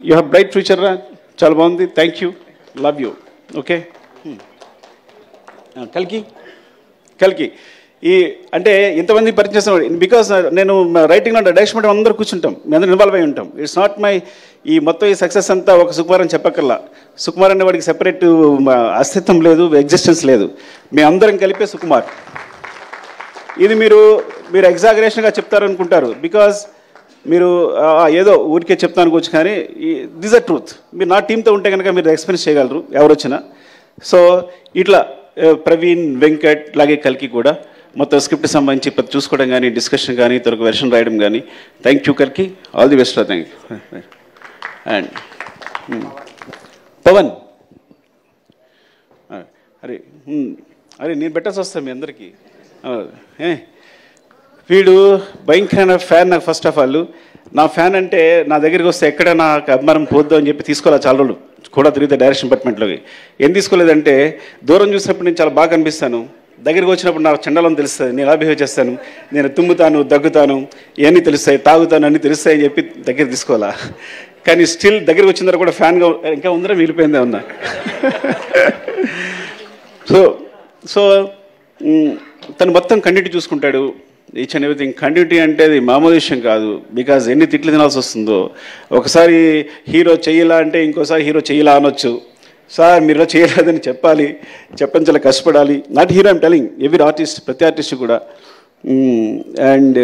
You have bright future రా, చాలా బాగుంది. Thank you, love you. Okay, కల్కి ఈ అంటే ఇంతమంది పరిచయం బికాస్ నేను రైటింగ్లో డైరెక్షన్ అందరూ కూర్చుంటాం, మీ అందరూ ఇన్వాల్వ్ అయి ఉంటాం. ఇట్స్ నాట్ మై ఈ మొత్తం ఈ సక్సెస్ అంతా ఒక సుకుమార్ అని చెప్పక్కర్లా. సుకుమార్ అనే వాడికి సెపరేట్ అస్తిత్వం లేదు, ఎగ్జిస్టెన్స్ లేదు. మేము అందరం కలిపే సుకుమార్. ఇది మీరు ఎగ్జాగరేషన్గా చెప్తారనుకుంటారు, బికాజ్ మీరు ఏదో ఊరికే చెప్తానుకోవచ్చు, కానీ దిస్ అ ట్రూత్. మీరు నా టీంతో ఉంటే కనుక మీరు ఎక్స్పీరియన్స్ చేయగలరు ఎవరు వచ్చినా. సో ఇట్లా ప్రవీణ్, వెంకట్, అలాగే కల్కి కూడా మొత్తం స్క్రిప్ట్ సంబంధించి చూసుకోవడం కానీ, డిస్కషన్ కానీ, తొలక వెర్షన్ రాయడం కానీ. థ్యాంక్ యూ కల్కి, all the best. Thank you. And Pawan, అరే నేను పెట్టాల్సి వస్తాను మీ అందరికీ. వీడు భయంకరమైన ఫ్యాన్ నాకు. ఫస్ట్ ఆఫ్ ఆల్ నా ఫ్యాన్ అంటే నా దగ్గరికి వస్తే ఎక్కడ నాకు అభిమానం పోద్దు అని చెప్పి తీసుకోవాలి. చాలా రోజులు కూడా తిరిగితే డైరెక్షన్ డిపార్ట్మెంట్లోకి ఏం తీసుకోలేదంటే, దూరం చూసినప్పుడు నేను చాలా బాగా కనిపిస్తాను, దగ్గరికి వచ్చినప్పుడు నాకు చండాలం తెలుస్తుంది, నేను ఎలా బిహేవ్ చేస్తాను, నేను తుమ్ముతాను, దగ్గుతాను, ఇవన్నీ తెలుస్తాయి, తాగుతాను, అన్నీ తెలుస్తాయి అని చెప్పి దగ్గర తీసుకోవాలా. కానీ స్టిల్ దగ్గరికి వచ్చిన తర్వాత కూడా ఫ్యాన్గా ఇంకా ఉందరా మిగిలిపోయిందే ఉన్నా. సో తను మొత్తం కంటిన్యూటీ చూసుకుంటాడు, ఈచ్ అండ్ ఎవ్రీథింగ్. కంటిన్యూటీ అంటే అది మామూలు విషయం కాదు, బికాజ్ ఎన్ని తిట్లు తినాల్సి వస్తుందో. ఒకసారి హీరో చెయ్యలా అంటే ఇంకోసారి హీరో చెయ్యలా అనొచ్చు. సార్ మీరు చేయలేదని చెప్పాలి, చెప్పని చాలా కష్టపడాలి. Not hero I'm telling, every artist, ప్రతి ఆర్టిస్ట్ కూడా. అండ్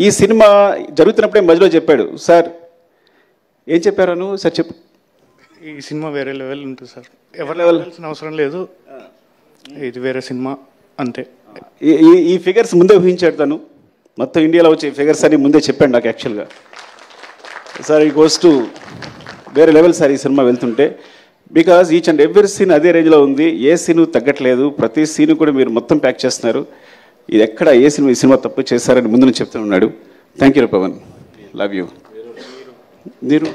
ఈ సినిమా జరుగుతున్నప్పుడే మధ్యలో చెప్పాడు, సార్ ఏం చెప్పారను సార్ చెప్పు. ఈ సినిమా వేరే లెవెల్ ఉంటుంది సార్, ఎవరి లెవెల్ అవసరం లేదు, ఇది వేరే సినిమా అంతే. ఈ ఫిగర్స్ ముందే ఊహించాడు తను, మొత్తం ఇండియాలో వచ్చే ఫిగర్స్ అని ముందే చెప్పాడు నాకు యాక్చువల్గా. సార్ ఈ గోస్ టు వేరే లెవెల్ సార్ ఈ సినిమా వెళ్తుంటే, because each and every scene అదే రేంజ్లో ఉంది, ఏ సీను తగ్గట్లేదు, ప్రతి సీను కూడా మీరు మొత్తం ప్యాక్ చేస్తున్నారు. ఇది ఎక్కడ ఏ సినిమా ఈ సినిమా తప్పు చేస్తారని ముందు నుంచి చెప్తూ ఉన్నాడు. Thank you Pawan, love you. మీరు